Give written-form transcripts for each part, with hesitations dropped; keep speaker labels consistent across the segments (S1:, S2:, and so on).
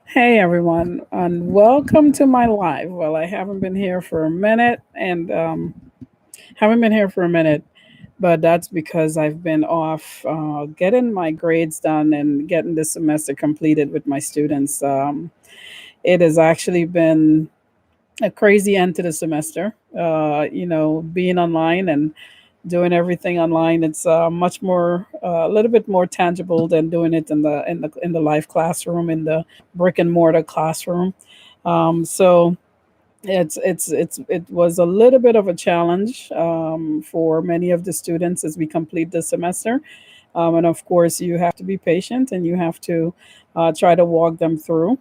S1: Hey everyone, and welcome to my live. Well, I haven't been here for a minute, and haven't been here for a minute, but that's because I've been off getting my grades done and getting the semester completed with my students. It has actually been a crazy end to the semester. Being online and doing everything online, it's much more, a little bit more tangible than doing it in the live classroom, in the brick and mortar classroom. So it was a little bit of a challenge for many of the students as we complete the semester. And of course, you have to be patient and you have to try to walk them through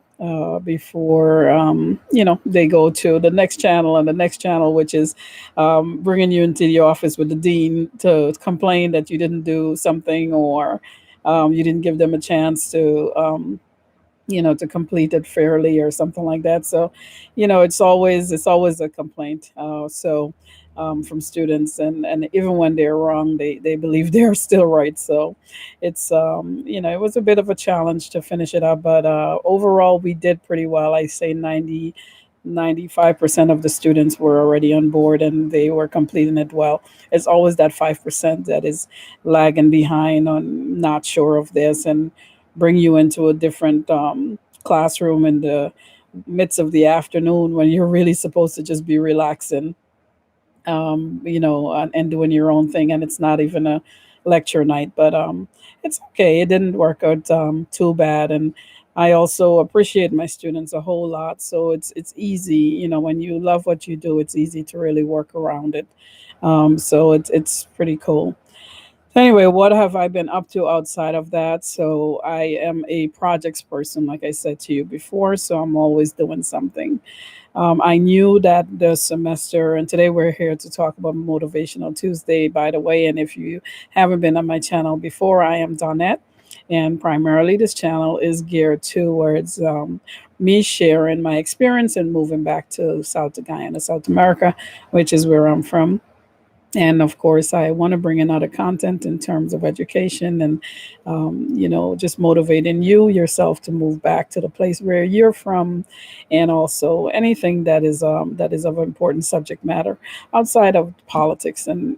S1: before they go to the next channel and the next channel, which is bringing you into the office with the dean to complain that you didn't do something, or you didn't give them a chance to complete it fairly or something like that. So, it's always a complaint. From students, and even when they're wrong, they believe they're still right. So, it was a bit of a challenge to finish it up, but overall we did pretty well. I say 95% of the students were already on board and they were completing it well. It's always that 5% that is lagging behind, on not sure of this, and bring you into a different classroom in the midst of the afternoon when you're really supposed to just be relaxing, and doing your own thing, and it's not even a lecture night. But it's okay. It didn't work out too bad, and I also appreciate my students a whole lot. So it's easy, when you love what you do, it's easy to really work around it. So it's pretty cool. Anyway, what have I been up to outside of that? So I am a projects person, like I said to you before. So I'm always doing something. I knew that the semester, and today we're here to talk about Motivational Tuesday, by the way. And if you haven't been on my channel before, I am Donette. And primarily, this channel is geared towards me sharing my experience and moving back to South Guyana, South America, which is where I'm from. And of course, I want to bring in other content in terms of education and, just motivating you yourself to move back to the place where you're from, and also anything that is of important subject matter outside of politics and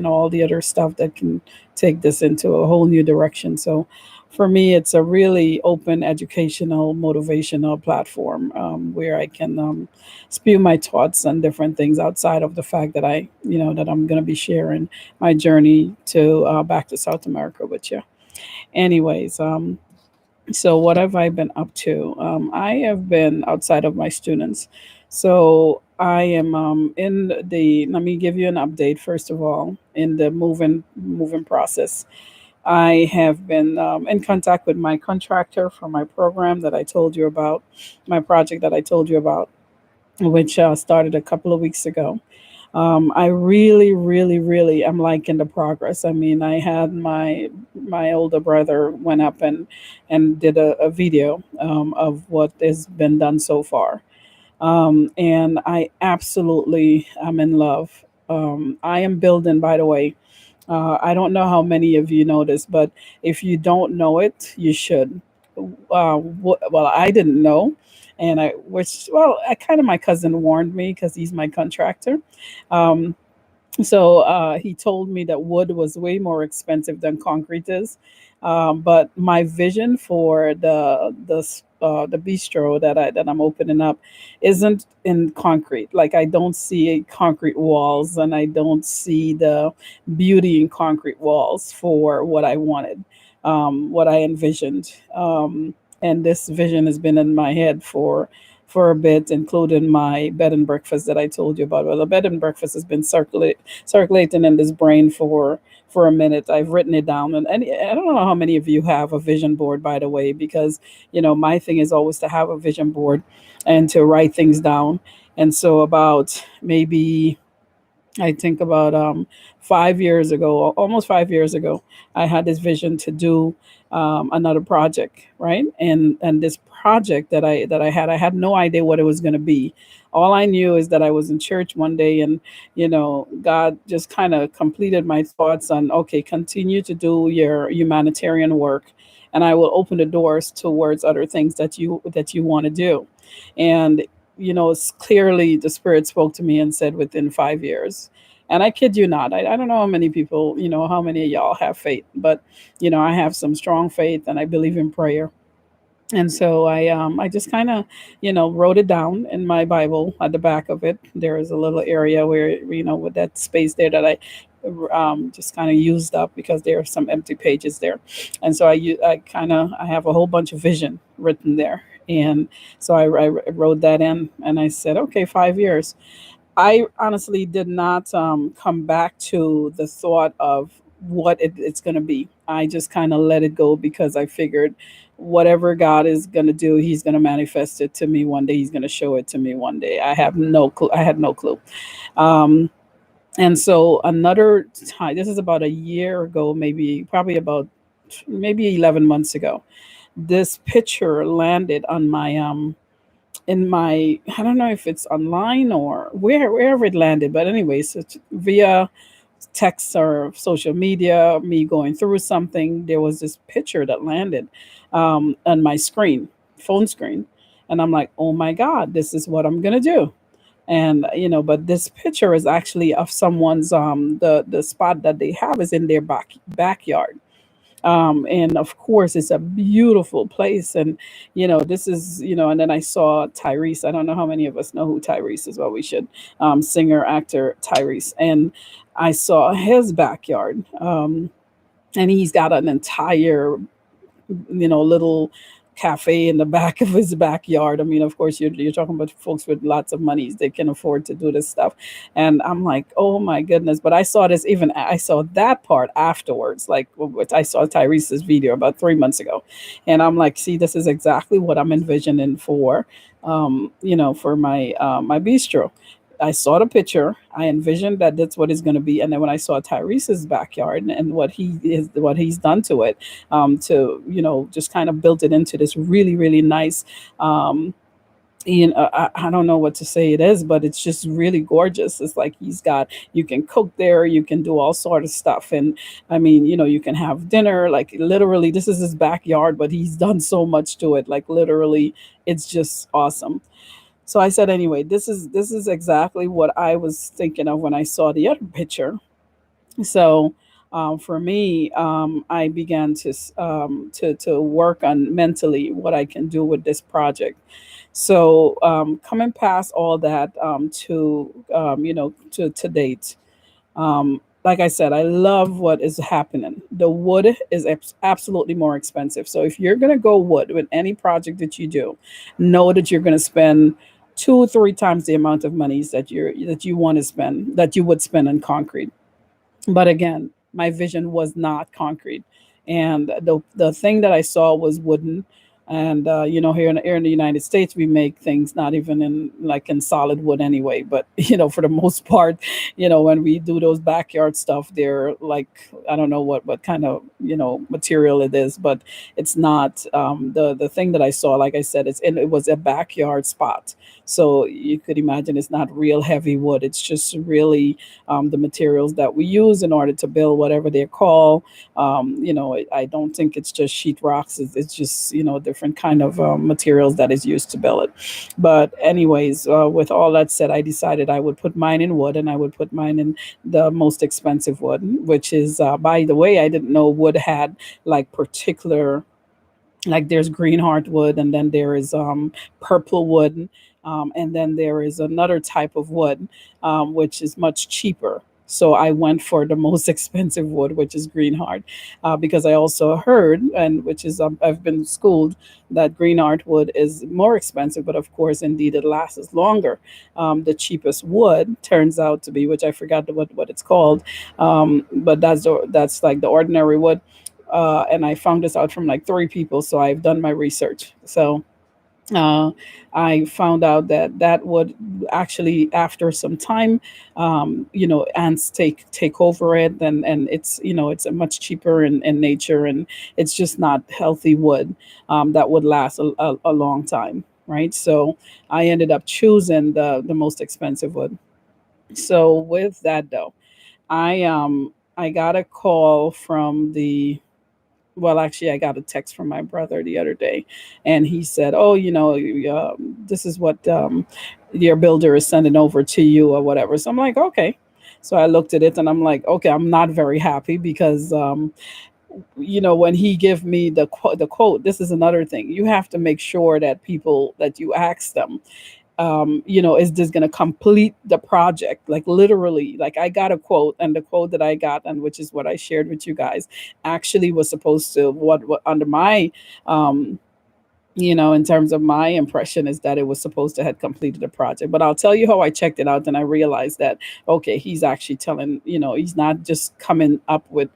S1: all the other stuff that can take this into a whole new direction. So, for me, it's a really open, educational, motivational platform where I can spew my thoughts on different things outside of the fact that I'm going to be sharing my journey to back to South America with you. Anyways, so what have I been up to? I have been outside of my students. So I am in the. Let me give you an update first of all in the moving process. I have been in contact with my contractor for my program that I told you about, my project that I told you about, which started a couple of weeks ago. I really, really, really am liking the progress. I mean, I had my older brother went up and did a video of what has been done so far, and I absolutely am in love. I am building, by the way. I don't know how many of you know this, but if you don't know it, you should. Well, I didn't know, and I kind of, my cousin warned me because he's my contractor. Um, so he told me that wood was way more expensive than concrete is. But my vision for the bistro that I'm opening up isn't in concrete. Like, I don't see concrete walls, and I don't see the beauty in concrete walls for what I wanted, what I envisioned. And this vision has been in my head for a bit, including my bed and breakfast that I told you about. Well, the bed and breakfast has been circulating in this brain for a minute. I've written it down, and I don't know how many of you have a vision board, by the way, because my thing is always to have a vision board and to write things down. And so about maybe, I think about 5 years ago, almost 5 years ago, I had this vision to do another project, right? And this project that I had no idea what it was going to be. All I knew is that I was in church one day, and God just kind of completed my thoughts on, okay, continue to do your humanitarian work, and I will open the doors towards other things that you want to do. And it's clearly the Spirit spoke to me and said within 5 years. And I kid you not, I don't know how many people, how many of y'all have faith, but I have some strong faith and I believe in prayer. And so I just kind of wrote it down in my Bible. At the back of it there is a little area where, with that space there that I just kind of used up because there are some empty pages there. And so I have a whole bunch of vision written there. And so I wrote that in and I said, okay, 5 years. I honestly did not come back to the thought of what it's going to be. I just kind of let it go because I figured whatever God is going to do, He's going to manifest it to me one day. He's going to show it to me one day. I have no clue. I had no clue. Um, and so another time, this is about a year ago, maybe probably about maybe 11 months ago. This picture landed on my in my, I don't know if it's online or wherever it landed, but anyways, it's via text or social media, me going through something, there was this picture that landed on my screen, phone screen. And I'm like, oh my God, this is what I'm gonna do. And but this picture is actually of someone's the spot that they have is in their backyard. And of course it's a beautiful place. And this is, and then I saw Tyrese. I don't know how many of us know who Tyrese is. Well, we should. Singer actor Tyrese. And I saw his backyard. And he's got an entire little cafe in the back of his backyard. I mean, of course, you're talking about folks with lots of money. They can afford to do this stuff. And I'm like, oh my goodness. But I saw that part afterwards, like what I saw Tyrese's video about 3 months ago. And I'm like, see, this is exactly what I'm envisioning for, for my bistro. I saw the picture. I envisioned that that's what it's going to be, and then when I saw Tyrese's backyard and what he's done to it, to just kind of built it into this really really nice. I don't know what to say it is, but it's just really gorgeous. It's like you can cook there, you can do all sort of stuff. And I mean, you can have dinner, like literally, this is his backyard, but he's done so much to it. Like literally, it's just awesome. So I said, anyway, this is exactly what I was thinking of when I saw the other picture. So for me, I began to work on mentally what I can do with this project. So coming past all that to date, like I said, I love what is happening. The wood is absolutely more expensive. So if you're going to go wood with any project that you do, know that you're going to spend 2 or 3 times the amount of monies that you want to spend, that you would spend on concrete. But again, my vision was not concrete, and the thing that I saw was wooden. And here in the United States, we make things not even in solid wood anyway. But for the most part, when we do those backyard stuff, they're like, I don't know what kind of material it is, but it's not the thing that I saw. Like I said, it was a backyard spot, so you could imagine it's not real heavy wood. It's just really the materials that we use in order to build whatever they're called. I don't think it's just sheet rocks. It's just different kind of materials that is used to build it. But anyways, with all that said, I decided I would put mine in wood, and I would put mine in the most expensive wood, which is, by the way, I didn't know wood had like particular, like there's green heartwood, and then there is purple wood, and then there is another type of wood, which is much cheaper. So I went for the most expensive wood, which is green heart, because I also heard, and which is I've been schooled, that green heartwood is more expensive, but of course, indeed, it lasts longer. The cheapest wood turns out to be, which I forgot what it's called, but that's like the ordinary wood, and I found this out from like 3 people. So I've done my research. So uh, I found out that that would actually, after some time, ants take over it, and it's a much cheaper in nature, and it's just not healthy wood that would last a long time, right? So I ended up choosing the most expensive wood. So with that though, I got a call from the well, actually, I got a text from my brother the other day, and he said, "Oh, this is what your builder is sending over to you or whatever." So I'm like, "Okay." So I looked at it and I'm like, "Okay, I'm not very happy because when he give me the quote, this is another thing. You have to make sure that people that you ask them, is this going to complete the project? Like literally, like I got a quote, and the quote that I got, and which is what I shared with you guys, actually was supposed to what under my um, in terms of my impression is that it was supposed to have completed the project. But I'll tell you how I checked it out, and I realized that okay, he's actually telling, he's not just coming up with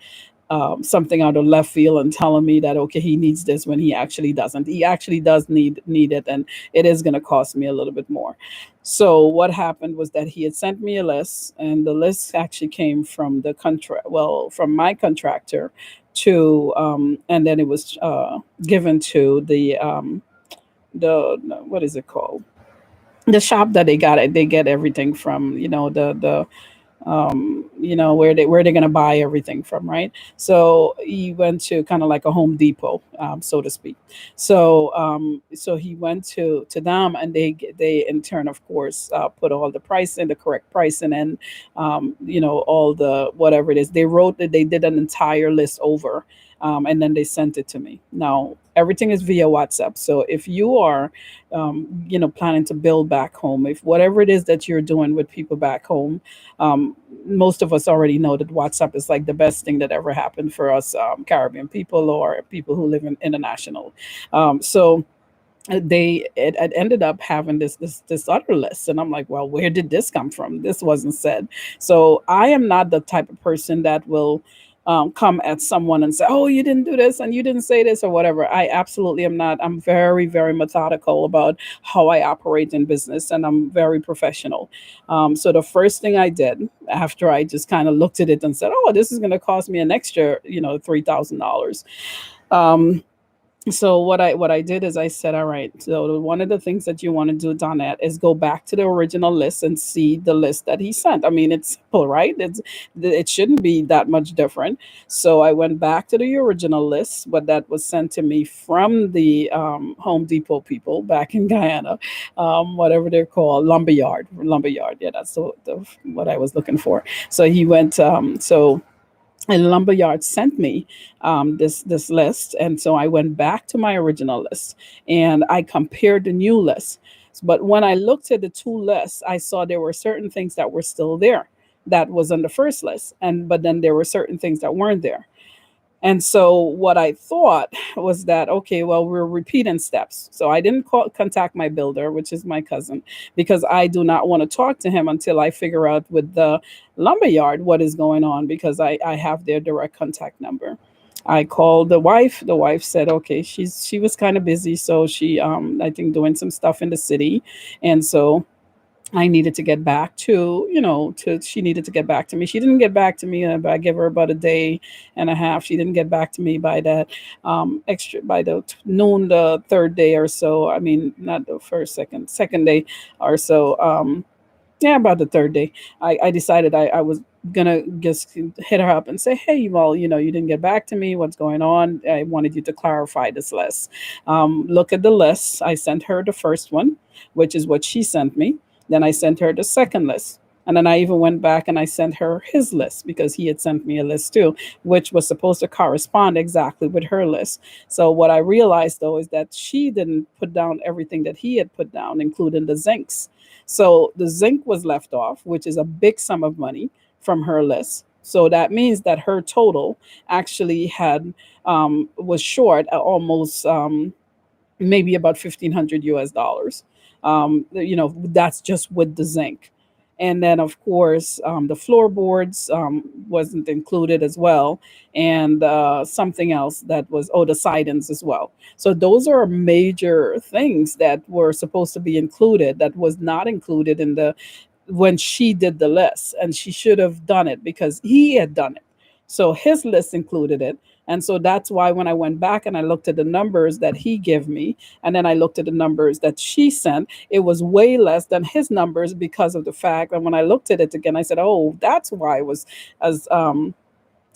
S1: something out of left field and telling me that okay, he needs this when he actually doesn't. He actually does need it, and it is going to cost me a little bit more. So what happened was that he had sent me a list, and the list actually came from the contract, well, from my contractor to, and then it was given to the what is it called? The shop that they got it. They get everything from, where they're gonna buy everything from, right? So he went to kind of like a Home Depot, so to speak. So he went to them, and they in turn, of course, put all the price in the correct price, and then all the whatever it is they wrote, that they did an entire list over, and then they sent it to me. Now everything is via WhatsApp. So if you are planning to build back home, if whatever it is that you're doing with people back home, most of us already know that WhatsApp is like the best thing that ever happened for us, Caribbean people or people who live in international. So it ended up having this other list, and I'm like, well, where did this come from? This wasn't said. So I am not the type of person that will come at someone and say, oh, you didn't do this and you didn't say this or whatever. I absolutely am not. I'm very, very methodical about how I operate in business, and I'm very professional. So the first thing I did after I just kind of looked at it and said, oh, this is going to cost me an extra, $3,000. So what I did is I said, all right, so one of the things that you want to do, Donette, is go back to the original list and see the list that he sent. I mean, it's simple, right? It shouldn't be that much different. So I went back to the original list, but that was sent to me from the Home Depot people back in Guyana, whatever they're called, lumberyard. Yeah, that's the what I was looking for. So he went. And Lumberyard sent me this list, and so I went back to my original list and I compared the new list. But when I looked at the two lists, I saw there were certain things that were still there that was on the first list, and but then there were certain things that weren't there. And so what I thought was that, okay, well, we're repeating steps. So I didn't contact my builder, which is my cousin, because I do not want to talk to him until I figure out with the lumberyard what is going on, because I have their direct contact number. I called the wife. The wife said, okay, she was kind of busy. So she, I think, doing some stuff in the city. And so I needed to get back to, she needed to get back to me. She didn't get back to me, but I gave her about a day and a half. She didn't get back to me by that by the noon, the third day or so. I mean, not the first, second day or so. Yeah, about the third day, I decided I was gonna just hit her up and say, hey, well, you didn't get back to me. What's going on? I wanted you to clarify this list. Look at the list. I sent her the first one, which is what she sent me. Then I sent her the second list. And then I even went back and I sent her his list, because he had sent me a list too, which was supposed to correspond exactly with her list. So what I realized though is that she didn't put down everything that he had put down, including the zincs. So the zinc was left off, which is a big sum of money from her list. So that means that her total actually had was short at almost maybe about 1,500 US dollars. That's just with the zinc. And then, of course, the floorboards wasn't included as well, and something else that was, oh, the sidings as well. So those are major things that were supposed to be included that was not included in the when she did the list, and she should have done it because he had done it. So his list included it. And so that's why when I went back and I looked at the numbers that he gave me, and then I looked at the numbers that she sent, it was way less than his numbers, because of the fact that when I looked at it again, I said, oh, that's why it was as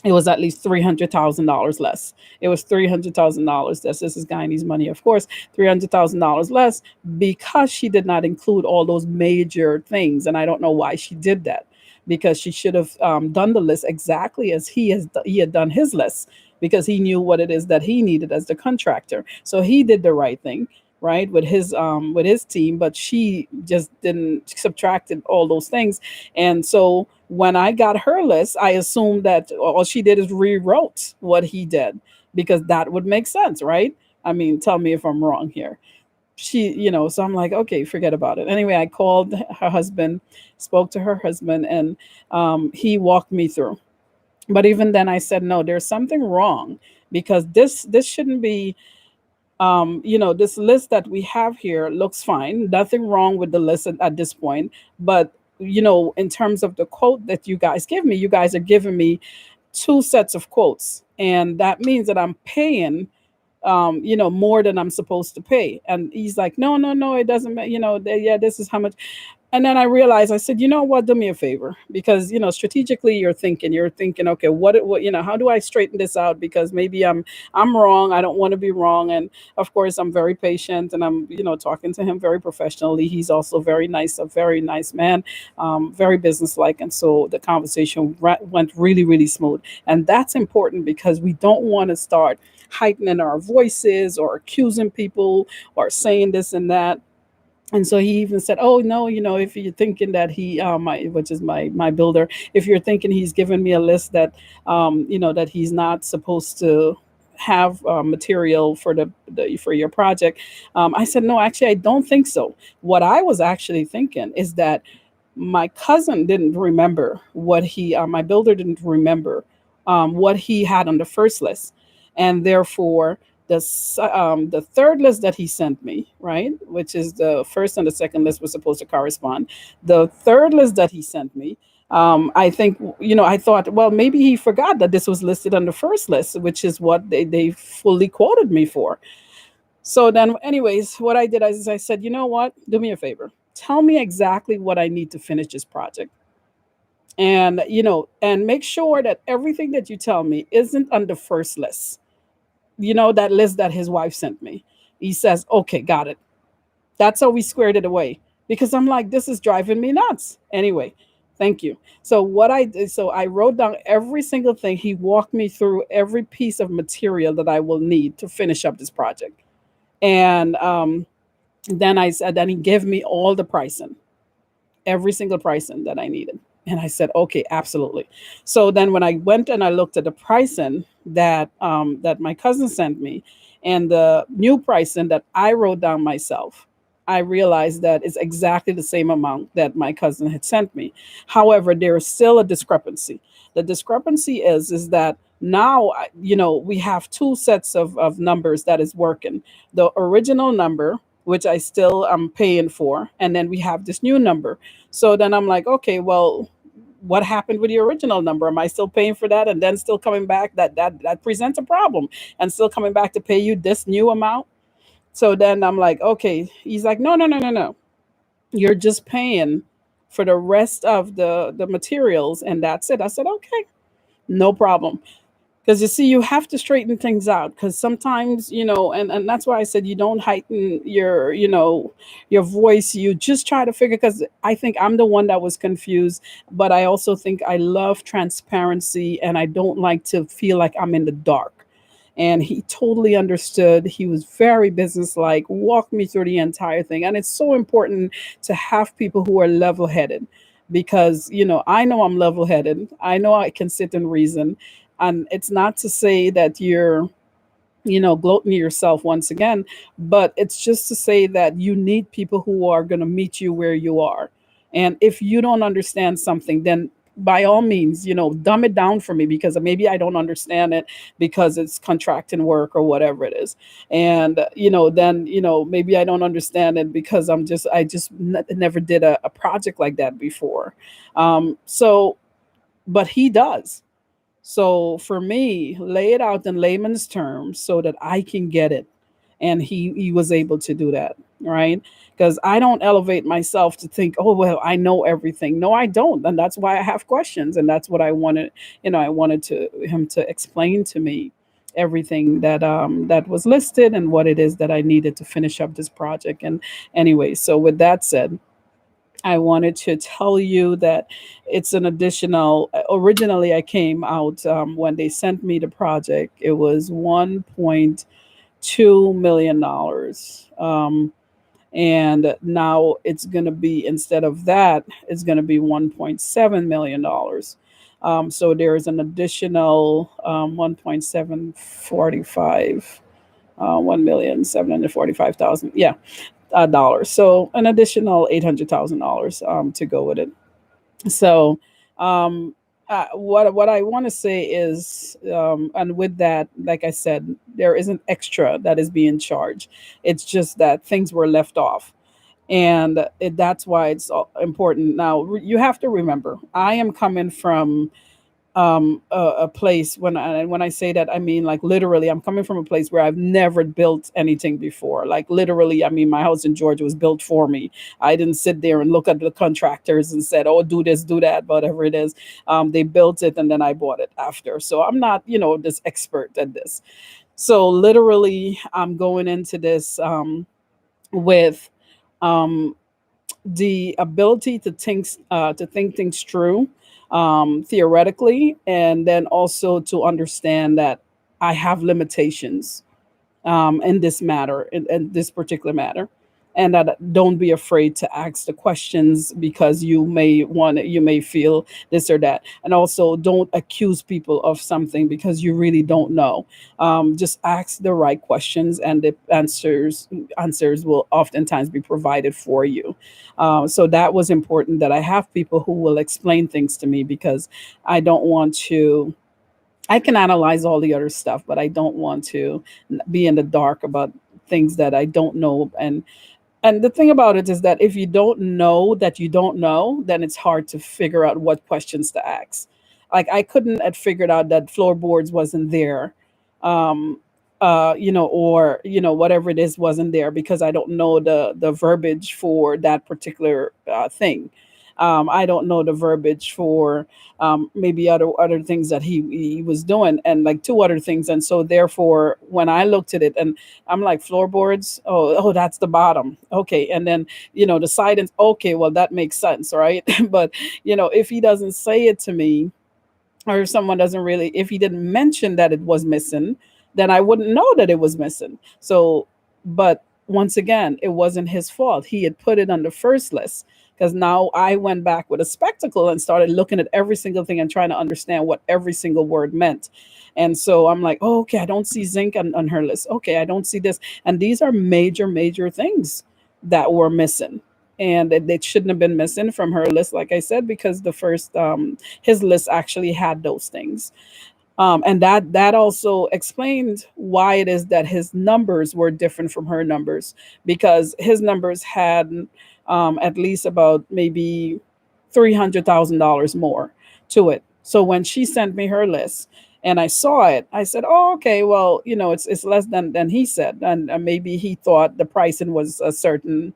S1: it was at least $300,000 less. It was $300,000. This is Guyanese money, of course. $300,000 less because she did not include all those major things, and I don't know why she did that. Because she should have done the list exactly as he had done his list, because he knew what it is that he needed as the contractor. So he did the right thing, right, with his team, but she just didn't subtracted all those things. And so when I got her list, I assumed that all she did is rewrote what he did, because that would make sense, right? I mean, tell me if I'm wrong here. So I'm like, okay, forget about it. Anyway, I called her husband, spoke to her husband, and he walked me through. But even then, I said, no, there's something wrong, because this shouldn't be. This list that we have here looks fine. Nothing wrong with the list at this point. But in terms of the quote that you guys give me, you guys are giving me two sets of quotes, and that means that I'm paying more than I'm supposed to pay. And he's like, no, no, no, it doesn't matter. Yeah, this is how much. And then I realized, I said, you know what, do me a favor, because strategically you're thinking, okay, how do I straighten this out? Because maybe I'm wrong. I don't want to be wrong. And of course, I'm very patient, and I'm talking to him very professionally. He's also very nice, a very nice man, very businesslike, and so the conversation went really, really smooth. And that's important, because we don't want to start heightening our voices or accusing people or saying this and that. And so he even said, "Oh no, if you're thinking that which is my builder, if you're thinking he's given me a list that, that he's not supposed to have material for for your project." I said, "No, actually, I don't think so. What I was actually thinking is that my cousin didn't remember my builder didn't remember what he had on the first list, and therefore the third list that he sent me, right, which is the first and the second list was supposed to correspond. The third list that he sent me, I think, I thought, well, maybe he forgot that this was listed on the first list, which is what they fully quoted me for. So then, anyways, what I did is I said, you know what? Do me a favor. Tell me exactly what I need to finish this project. And make sure that everything that you tell me isn't on the first list. That list that his wife sent me. He says, okay, got it. That's how we squared it away. Because I'm like, this is driving me nuts. Anyway, thank you. So what I did, so I wrote down every single thing. He walked me through every piece of material that I will need to finish up this project. And then he gave me all the pricing, every single pricing that I needed. And I said, okay, absolutely. So then when I went and I looked at the pricing that my cousin sent me, and the new pricing that I wrote down myself, I realized that it's exactly the same amount that my cousin had sent me. However, there is still a discrepancy. The discrepancy is that now, we have two sets of numbers that is working. The original number, which I still am paying for, and then we have this new number. So then I'm like, okay, well, what happened with the original number? Am I still paying for that, and then still coming back? That presents a problem, and still coming back to pay you this new amount. So then I'm like, okay. He's like, no, no, no, no, no. You're just paying for the rest of the materials, and that's it. I said, okay, no problem. Because you see, you have to straighten things out, because sometimes, and that's why I said you don't heighten your voice. You just try to figure, because I think I'm the one that was confused, but I also think I love transparency, and I don't like to feel like I'm in the dark. And he totally understood. He was very businesslike, walked me through the entire thing. And it's so important to have people who are level headed, because I know I'm level headed. I know I can sit and reason. And it's not to say that you're gloating yourself once again, but it's just to say that you need people who are going to meet you where you are. And if you don't understand something, then by all means, dumb it down for me, because maybe I don't understand it, because it's contracting work or whatever it is. And then maybe I don't understand it because never did a project like that before. So but he does. So for me, lay it out in layman's terms so that I can get it. and he was able to do that, right? Because I don't elevate myself to think, oh well, I know everything. No, I don't, and that's why I have questions, and that's what I wanted. I wanted to him to explain to me everything that was listed and what it is that I needed to finish up this project. And anyway, so with that said, I wanted to tell you that it's an additional. Originally, I came out when they sent me the project. It was $1.2 million, and now it's going to be, instead of that, it's going to be $1.7 million. So there is an additional 1.745, 1,745,000. Yeah, dollars. So an additional $800,000 to go with it. So, um, what I want to say is, and with that, like I said, there isn't extra that is being charged. It's just that things were left off, and that's why it's important. Now you have to remember, I am coming from a place. When I say that, I mean, like, literally, I'm coming from a place where I've never built anything before. Like, literally, I mean, my house in Georgia was built for me. I didn't sit there and look at the contractors and said, oh, do this, do that, whatever it is. They built it and then I bought it after, so I'm not, this expert at this. So literally, I'm going into this with um the ability to think things through, theoretically, and then also to understand that I have limitations in this matter, in this particular matter, and that don't be afraid to ask the questions, because you may feel this or that, and also don't accuse people of something because you really don't know. Just ask the right questions, and the answers will oftentimes be provided for you. So that was important, that I have people who will explain things to me, because I don't want to. I can analyze all the other stuff, but I don't want to be in the dark about things that I don't know. And the thing about it is that if you don't know that you don't know, then it's hard to figure out what questions to ask. Like, I couldn't have figured out that floorboards wasn't there, um, or whatever it is wasn't there, because I don't know the verbiage for that particular thing. I don't know the verbiage for maybe other things that he was doing, and like two other things. And so therefore, when I looked at it, and I'm like, floorboards, oh, that's the bottom, okay, and then the sidings, okay, well, that makes sense, right? But if he doesn't say it to me, or if someone doesn't really, if he didn't mention that it was missing, then I wouldn't know that it was missing. So, but once again, it wasn't his fault. He had put it on the first list, because now I went back with a spectacle and started looking at every single thing and trying to understand what every single word meant. And so I'm like, oh, okay, I don't see zinc on her list. Okay, I don't see this. And these are major, major things that were missing. And they shouldn't have been missing from her list, like I said, because the first his list actually had those things. And that also explained why it is that his numbers were different from her numbers, because his numbers had at least about maybe $300,000 more to it. So when she sent me her list and I saw it, I said, "Oh, okay. Well, it's less than he said, and maybe he thought the pricing was a certain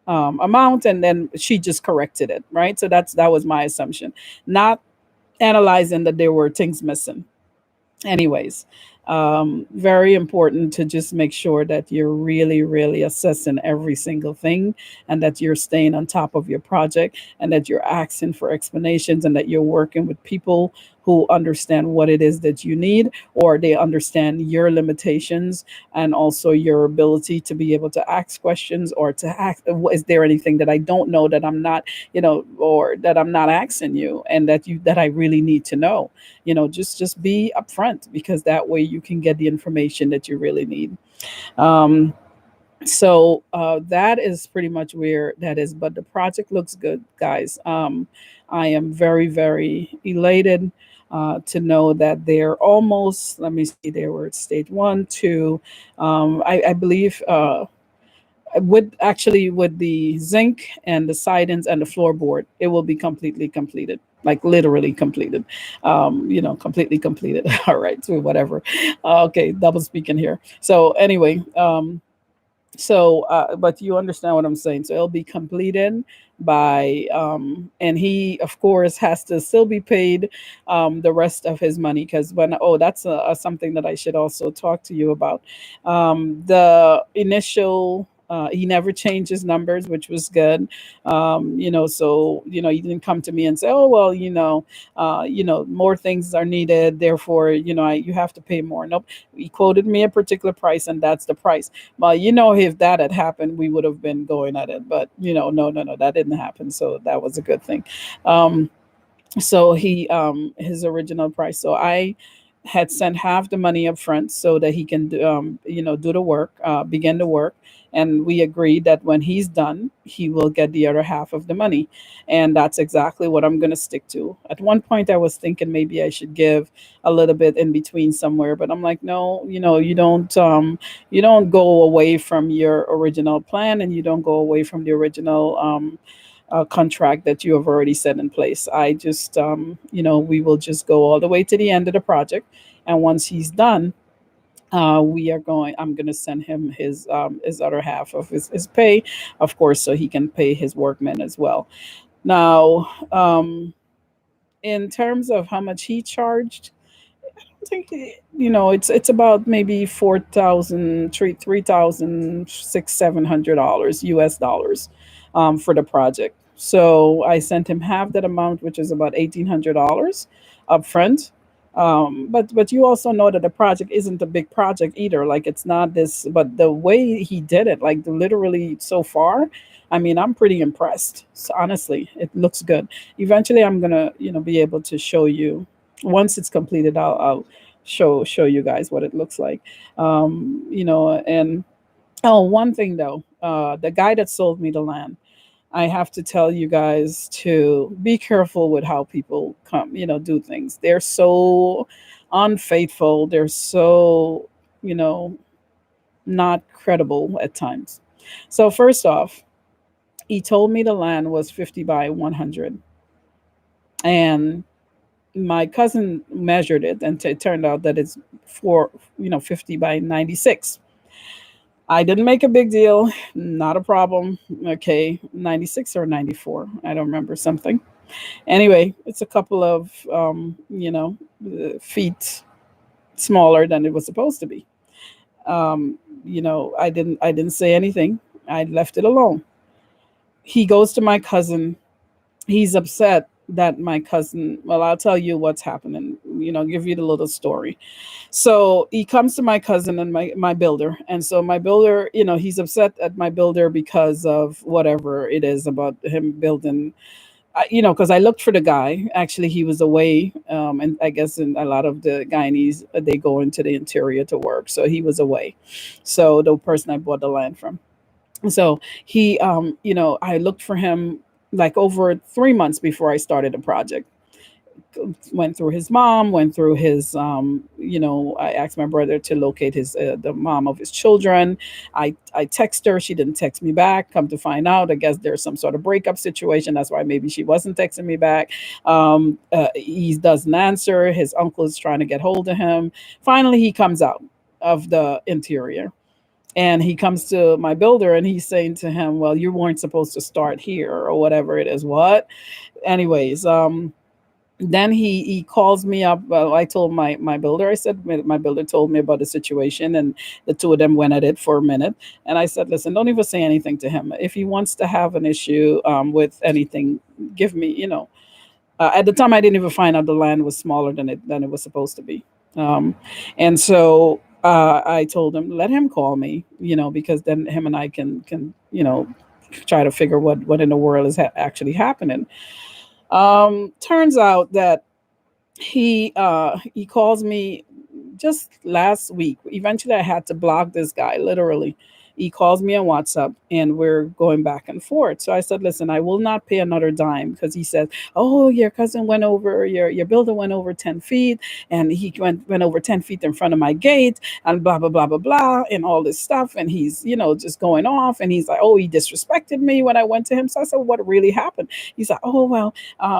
S1: amount, and then she just corrected it, right?" So that was my assumption, not analyzing that there were things missing. Anyways, very important to just make sure that you're really, really assessing every single thing, and that you're staying on top of your project, and that you're asking for explanations, and that you're working with people who understand what it is that you need, or they understand your limitations, and also your ability to be able to ask questions, or to ask, is there anything that I don't know, that I'm not, or that I'm not asking you, and that I really need to know. Just be upfront, because that way you can get the information that you really need. um, so that is pretty much where that is, but the project looks good, guys. I am very, very elated to know that they're almost, let me see, they were at stage one, two, I believe, with the zinc and the sidings and the floorboard, it will be completely completed, like literally completed. Completely completed. All right, so whatever. Okay, double speaking here. So anyway, So but you understand what I'm saying. So it'll be completed by and he of course has to still be paid the rest of his money, because when oh that's something that I should also talk to you about. The initial he never changed his numbers, which was good. So he didn't come to me and say, oh well, more things are needed, therefore you have to pay more. Nope, he quoted me a particular price, and that's the price. Well, if that had happened, we would have been going at it. But no, no, no, that didn't happen. So that was a good thing. Um, so he his original price. So I had sent half the money up front so that he can do the work, begin the work. And we agreed that when he's done, he will get the other half of the money. And that's exactly what I'm going to stick to. At one point I was thinking maybe I should give a little bit in between somewhere, but I'm like, no, you don't go away from your original plan, and you don't go away from the original contract that you have already set in place. I just, we will just go all the way to the end of the project. And once he's done, I'm going to send him his other half of his pay, of course, so he can pay his workmen as well. Now, in terms of how much he charged, I think it's about maybe 4,000, 3,600, $700 US dollars for the project. So I sent him half that amount, which is about $1,800 up front. But you also know that the project isn't a big project either. Like, it's not this, but the way he did it, like literally so far, I mean, I'm pretty impressed. So honestly, it looks good. Eventually, I'm gonna be able to show you once it's completed. I'll show you guys what it looks like. And oh, one thing though, the guy that sold me the land, I have to tell you guys to be careful with how people do things. They're so unfaithful. They're so, you know, not credible at times. So first off, he told me the land was 50 by 100, and my cousin measured it, and it turned out that it's 50 by 96. I didn't make a big deal, not a problem. Okay, 96 or 94, I don't remember, something. Anyway, it's a couple of feet smaller than it was supposed to be. I didn't say anything. I left it alone. He goes to my cousin. He's upset that my cousin, well, I'll tell you what's happening, give you the little story. So he comes to my cousin and my builder. And so my builder, he's upset at my builder because of whatever it is about him building. Because I looked for the guy. Actually, he was away, and I guess in a lot of the Guyanese, they go into the interior to work. So he was away. So the person I bought the land from. So he, I looked for him like over 3 months before I started the project. Went through his mom, went through his, I asked my brother to locate the mom of his children. I text her, she didn't text me back. Come to find out, I guess there's some sort of breakup situation. That's why maybe she wasn't texting me back. He doesn't answer. His uncle is trying to get hold of him. Finally, he comes out of the interior. And he comes to my builder and he's saying to him, well, you weren't supposed to start here or whatever it is. What? Anyways, then he calls me up. Well, I told my builder, I said, my builder told me about the situation, and the two of them went at it for a minute. And I said, listen, don't even say anything to him. If he wants to have an issue with anything, give me, at the time I didn't even find out the land was smaller than it was supposed to be. And so I told him, let him call me, because then him and I can try to figure what in the world is actually happening. Turns out that he calls me just last week. Eventually, I had to block this guy. Literally, he calls me on WhatsApp, and we're going back and forth. So I said, "Listen, I will not pay another dime," because he said, "Oh, your cousin went over your builder went over 10 feet, and he went over 10 feet in front of my gate, and blah blah blah blah blah, and all this stuff." And he's just going off, and he's like, "Oh, he disrespected me when I went to him." So I said, "What really happened?" He's like, "Oh well,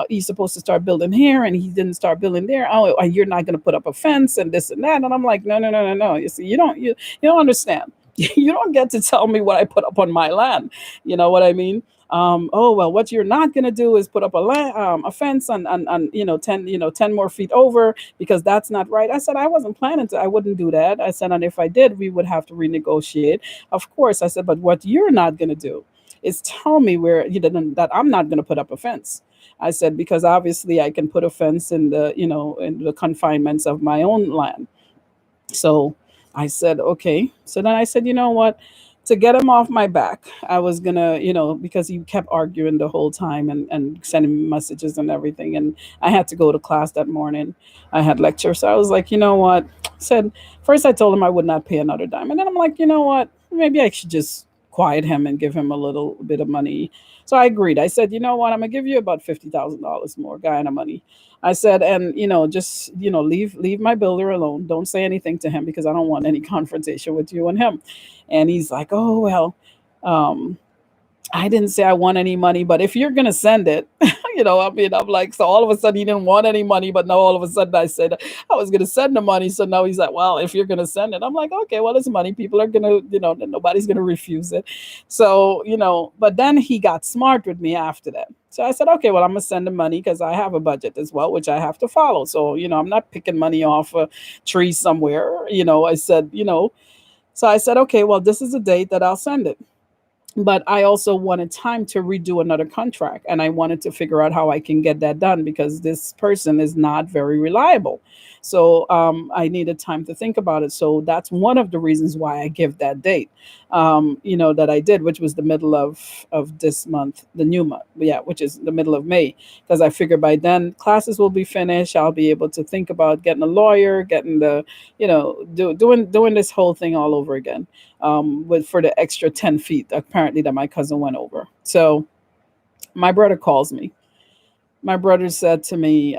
S1: he's supposed to start building here, and he didn't start building there. Oh, and you're not going to put up a fence and this and that." And I'm like, "No, no, no, no, no. You see, you don't understand." You don't get to tell me what I put up on my land. You know what I mean? Oh well, what you're not gonna do is put up a fence on 10 more feet over, because that's not right. I said I wasn't planning to. I wouldn't do that. I said, and if I did, we would have to renegotiate. Of course, I said, but what you're not gonna do is tell me where that I'm not gonna put up a fence. I said, because obviously I can put a fence in the confinements of my own land. So I said, okay. So then I said, you know what? To get him off my back, I was gonna, because he kept arguing the whole time and sending me messages and everything. And I had to go to class that morning. I had lecture. So I was like, you know what? Said first I told him I would not pay another dime. And then I'm like, you know what? Maybe I should just quiet him and give him a little bit of money. So I agreed. I said, you know what? I'm gonna give you about $50,000 more Guyana money. I said, and just leave my builder alone. Don't say anything to him because I don't want any confrontation with you and him. And he's like, oh well, um, I didn't say I want any money, but if you're gonna send it, I mean, I'm like, so all of a sudden he didn't want any money, but now all of a sudden I said I was gonna send the money. So now he's like, well, if you're gonna send it, I'm like, okay, well, it's money. People are gonna, nobody's gonna refuse it. So, but then he got smart with me after that. So I said, okay, well, I'm gonna send the money because I have a budget as well, which I have to follow. So, I'm not picking money off a tree somewhere. I said, so I said, okay, well, this is the date that I'll send it, but I also wanted time to redo another contract, and I wanted to figure out how I can get that done because this person is not very reliable. So I needed time to think about it. So that's one of the reasons why I give that date, that I did, which was the middle of this month, the new month, yeah, which is the middle of May, because I figured by then classes will be finished. I'll be able to think about getting a lawyer, getting doing this whole thing all over again, with for the extra 10 feet apparently that my cousin went over. So my brother calls me. My brother said to me,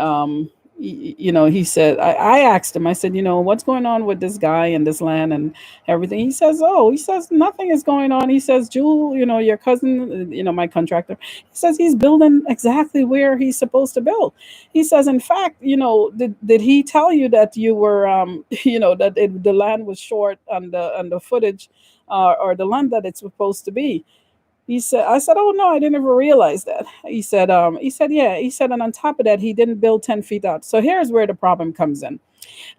S1: he said, I asked him, I said, what's going on with this guy and this land and everything? He says, nothing is going on. He says, Jewel, your cousin, my contractor, he says he's building exactly where he's supposed to build. He says, in fact, did he tell you that you were, that the land was short on the footage, or the land that it's supposed to be? I said, oh no, I didn't even realize that. Yeah. He said, and on top of that, he didn't build 10 feet out. So here's where the problem comes in.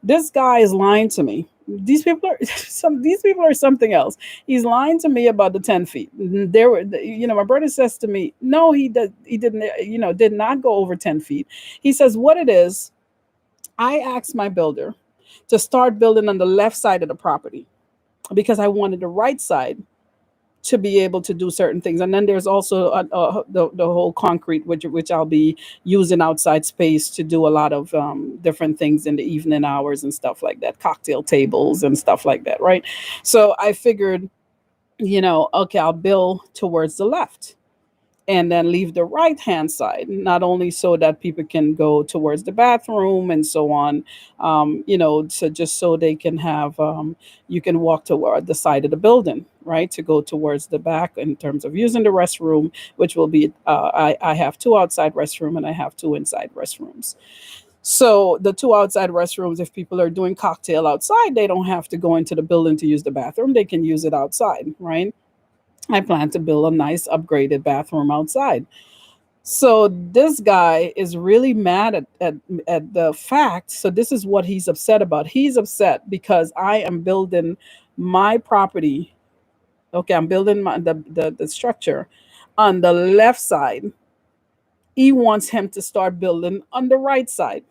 S1: This guy is lying to me. These people are something else. He's lying to me about the 10 feet. There were, my brother says to me, no, he didn't, did not go over 10 feet. He says, what it is, I asked my builder to start building on the left side of the property because I wanted the right side to be able to do certain things. And then there's also the whole concrete, which I'll be using outside space to do a lot of different things in the evening hours and stuff like that, cocktail tables and stuff like that, right? So I figured, okay, I'll build towards the left and then leave the right hand side, not only so that people can go towards the bathroom and so on, so just so they can have, you can walk toward the side of the building, right, to go towards the back in terms of using the restroom, which will be, I have two outside restrooms and I have two inside restrooms. So the two outside restrooms, if people are doing cocktail outside, they don't have to go into the building to use the bathroom. They can use it outside, right? I plan to build a nice upgraded bathroom outside. So this guy is really mad at the fact. So this is what he's upset about. He's upset because I am building my property. Okay, I'm building the structure on the left side. He wants him to start building on the right side.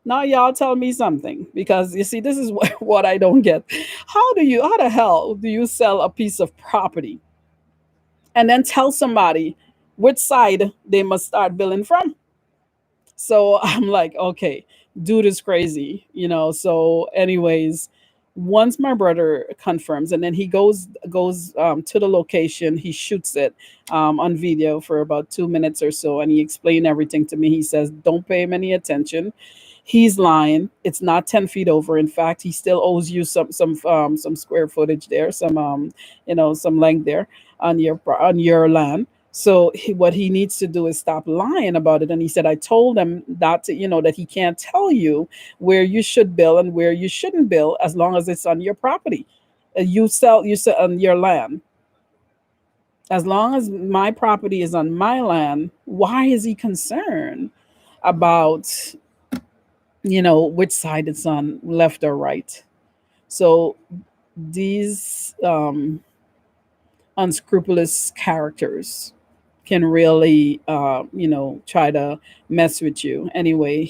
S1: Now y'all tell me something, because you see, this is what I don't get. How the hell do you sell a piece of property and then tell somebody which side they must start billing from? So I'm like, okay, dude is crazy. So, anyways, once my brother confirms, and then he goes to the location, he shoots it on video for about 2 minutes or so, and he explained everything to me. He says, "Don't pay him any attention. He's lying. It's not 10 feet over. In fact, he still owes you some square footage there, some length there on your land." So what he needs to do is stop lying about it. And he said, I told him not to, that he can't tell you where you should bill and where you shouldn't bill as long as it's on your property. You sell on your land. As long as my property is on my land, why is he concerned about, which side it's on, left or right? So these unscrupulous characters can really, try to mess with you. Anyway,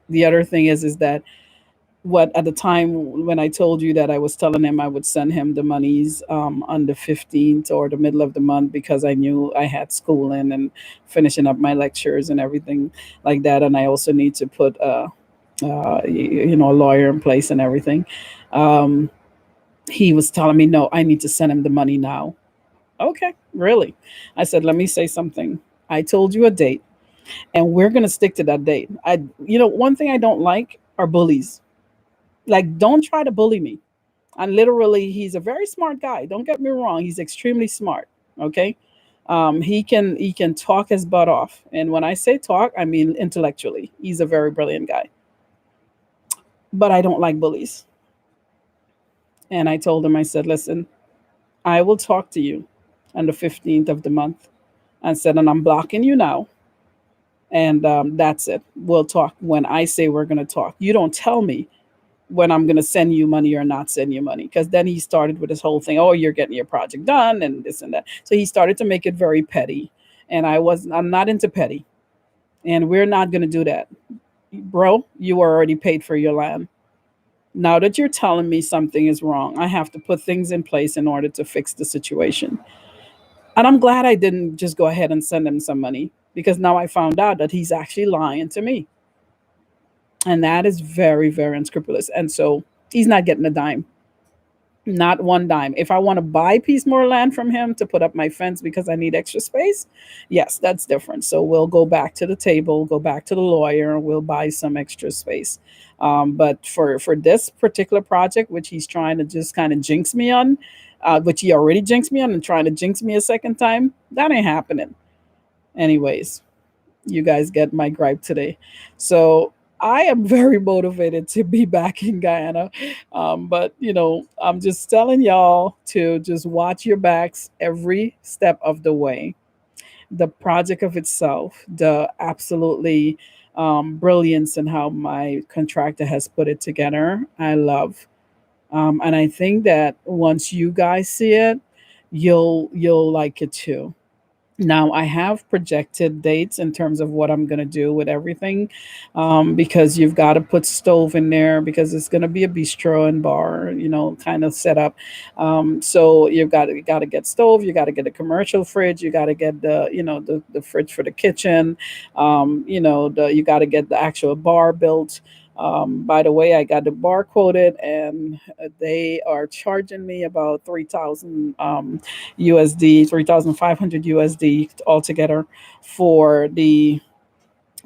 S1: the other thing is that, what at the time when I told you that I was telling him I would send him the monies on the 15th or the middle of the month, because I knew I had schooling and finishing up my lectures and everything like that, and I also need to put a lawyer in place and everything. Um, he was telling me, no, I need to send him the money now. Okay, really? I said, let me say something. I told you a date, and we're gonna stick to that date. One thing I don't like are bullies. Like, don't try to bully me. And literally, he's a very smart guy. Don't get me wrong; he's extremely smart. Okay, he can talk his butt off, and when I say talk, I mean intellectually. He's a very brilliant guy. But I don't like bullies. And I told him, I said, listen, I will talk to you on the 15th of the month. I said, and I'm blocking you now. And that's it. We'll talk when I say we're going to talk. You don't tell me when I'm going to send you money or not send you money. Because then he started with this whole thing, oh, you're getting your project done and this and that. So he started to make it very petty. And I'm not into petty. And we're not going to do that. Bro, you are already paid for your land. Now that you're telling me something is wrong, I have to put things in place in order to fix the situation. And I'm glad I didn't just go ahead and send him some money, because now I found out that he's actually lying to me. And that is very, very unscrupulous. And so he's not getting a dime. Not one dime. If I want to buy a piece more land from him to put up my fence because I need extra space, yes, that's different. So we'll go back to the table, go back to the lawyer, and we'll buy some extra space. But for this particular project, which he's trying to just kind of jinx me on, which he already jinxed me on and trying to jinx me a second time, that ain't happening. Anyways, you guys get my gripe today. So I am very motivated to be back in Guyana. But, I'm just telling y'all to just watch your backs every step of the way. The project of itself, the absolutely brilliance in how my contractor has put it together, I love. And I think that once you guys see it, you'll like it too. Now, I have projected dates in terms of what I'm going to do with everything, because you've got to put stove in there, because it's going to be a bistro and bar, kind of setup. So you got to get stove, you got to get a commercial fridge, you got to get the fridge for the kitchen, you got to get the actual bar built. By the way, I got the bar quoted, and they are charging me about 3,000 USD, 3,500 USD altogether for the,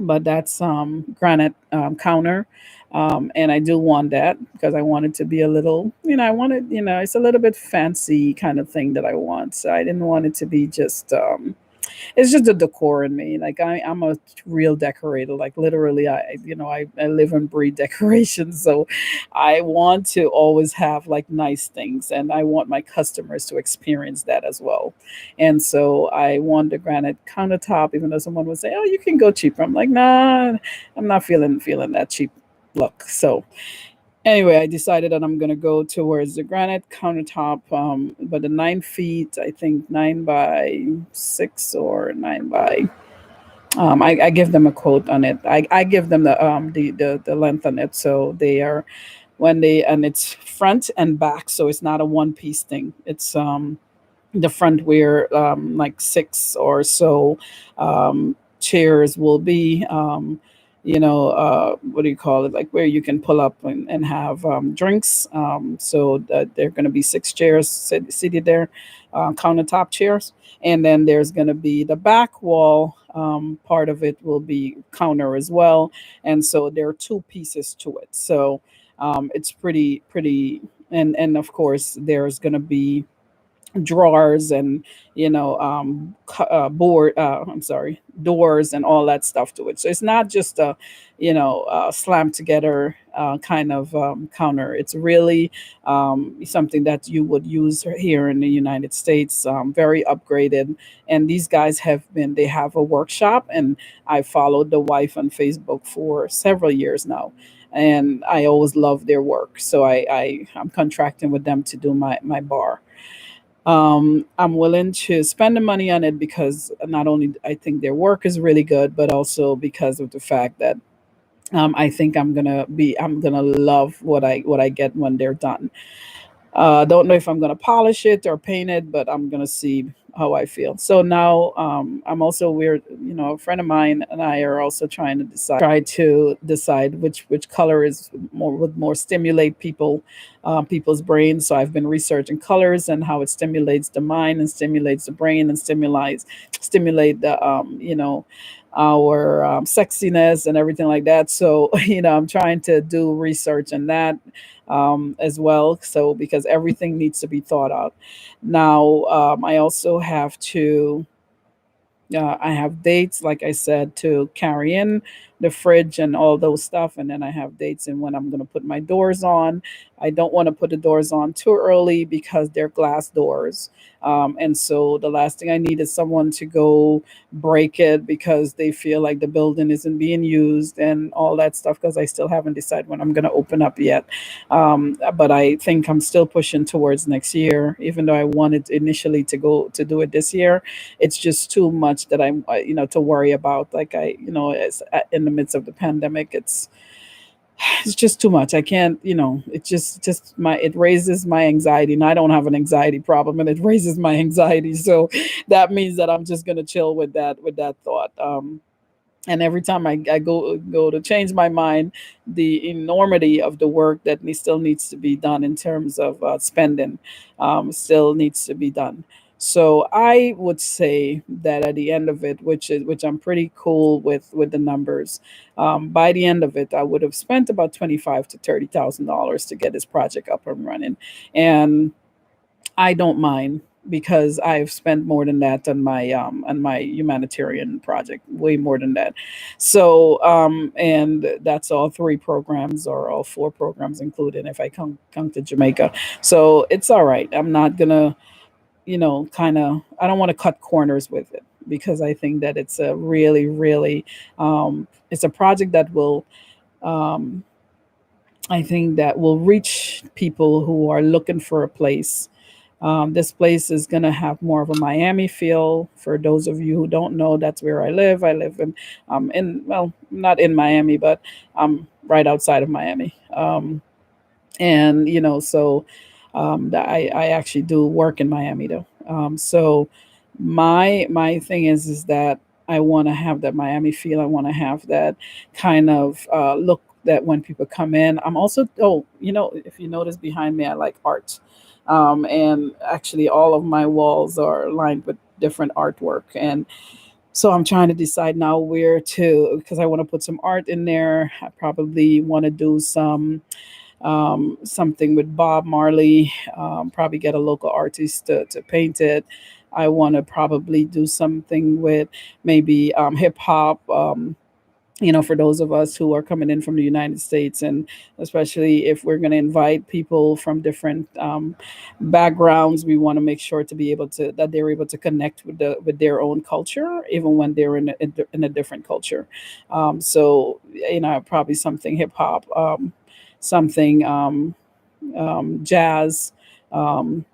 S1: but that's granite counter. And I do want that because I want it to be a little, I want it, it's a little bit fancy kind of thing that I want. So I didn't want it to be just it's just the decor in me. Like I'm a real decorator. Like literally, I live and breathe decorations. So I want to always have like nice things, and I want my customers to experience that as well. And so I want the granite countertop, even though someone would say, "Oh, you can go cheaper." I'm like, nah, I'm not feeling that cheap look. So anyway, I decided that I'm gonna go towards the granite countertop, but the 9 feet, I think 9 by 6 or 9 by. I give them a quote on it. I give them the length on it, so they are when they and it's front and back, so it's not a one piece thing. It's the front where like six or so chairs will be, what do you call it, like where you can pull up and have drinks, so that there are going to be six chairs seated there, countertop chairs, and then there's going to be the back wall, part of it will be counter as well, and so there are two pieces to it, so it's pretty, and of course there's going to be drawers and board I'm sorry, doors and all that stuff to it, so it's not just a slam together kind of counter. It's really something that you would use here in the United States, very upgraded. And these guys they have a workshop, and I followed the wife on Facebook for several years now. And I always love their work. So I'm contracting with them to do my bar. I'm willing to spend the money on it because not only I think their work is really good, but also because of the fact that I think I'm gonna love what I get when they're done. Don't know if I'm gonna polish it or paint it, but I'm gonna see how I feel. So now I'm also weird. A friend of mine and I are also try to decide which color is more would more stimulate people's brains. So I've been researching colors and how it stimulates the mind and stimulates the brain and stimulate the our sexiness and everything like that. So I'm trying to do research in that as well. So because everything needs to be thought out. Now, I also have to I have dates, like I said, to carry in the fridge and all those stuff. And then I have dates in when I'm going to put my doors on. I don't want to put the doors on too early because they're glass doors. And so the last thing I need is someone to go break it because they feel like the building isn't being used and all that stuff because I still haven't decided when I'm going to open up yet. But I think I'm still pushing towards next year, even though I wanted initially to go to do it this year. It's just too much that to worry about. Like it's in the midst of the pandemic, it's just too much. I can't, it just it raises my anxiety. And I don't have an anxiety problem, and it raises my anxiety. So that means that I'm just gonna chill with that thought. And every time I go to change my mind, the enormity of the work that still needs to be done in terms of spending still needs to be done. So I would say that at the end of it, which I'm pretty cool with the numbers, by the end of it, I would have spent about $25,000 to $30,000 to get this project up and running, and I don't mind because I've spent more than that on my humanitarian project, way more than that. So and that's all three programs or all four programs included if I come to Jamaica. So it's all right. I'm not gonna, kind of I don't want to cut corners with it because I think that it's a really, really it's a project that will um I think that will reach people who are looking for a place. This place is going to have more of a Miami feel. For those of you who don't know, that's where I live. I live well, not in Miami, but right outside of Miami. And so I actually do work in Miami though. So my thing is that I want to have that Miami feel. I want to have that kind of look that when people come in. I'm also, if you notice behind me, I like art. And actually all of my walls are lined with different artwork. And so I'm trying to decide now where to, because I want to put some art in there. I probably want to do something with Bob Marley, probably get a local artist to paint it. I want to probably do something with maybe hip hop. For those of us who are coming in from the United States, and especially if we're going to invite people from different backgrounds, we want to make sure to be able to that they're able to connect with their own culture, even when they're in a different culture. So probably something hip hop, something jazz. Um,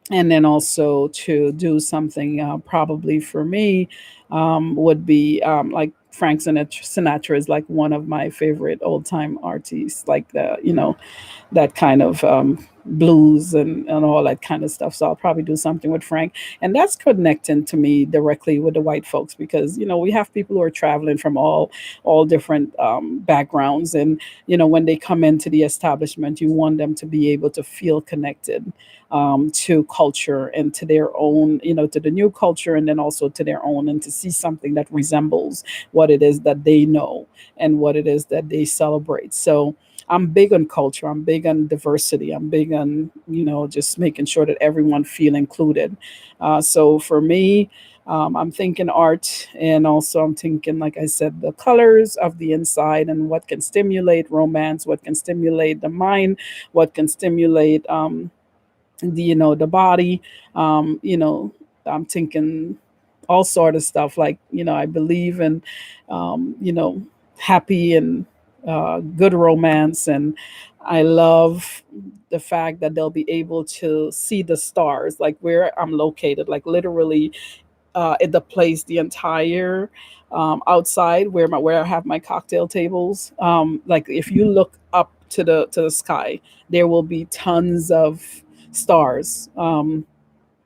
S1: and then also to do something probably for me would be like Frank Sinatra is like one of my favorite old time artists, like that kind of blues and all that kind of stuff. So I'll probably do something with Frank. And that's connecting to me directly with the white folks because, we have people who are traveling from all different backgrounds. And, when they come into the establishment, you want them to be able to feel connected to culture and to their own, to the new culture and then also to their own and to see something that resembles what it is that they know and what it is that they celebrate. So I'm big on culture. I'm big on diversity. I'm big on, just making sure that everyone feel included. So for me, I'm thinking art, and also I'm thinking, like I said, the colors of the inside and what can stimulate romance, what can stimulate the mind, what can stimulate the body. You know, I'm thinking all sort of stuff. Like, I believe in you know happy and good romance, and I love the fact that they'll be able to see the stars, like where I'm located, like literally in the place, the entire outside where I have my cocktail tables. Like if you look up to the sky, there will be tons of stars.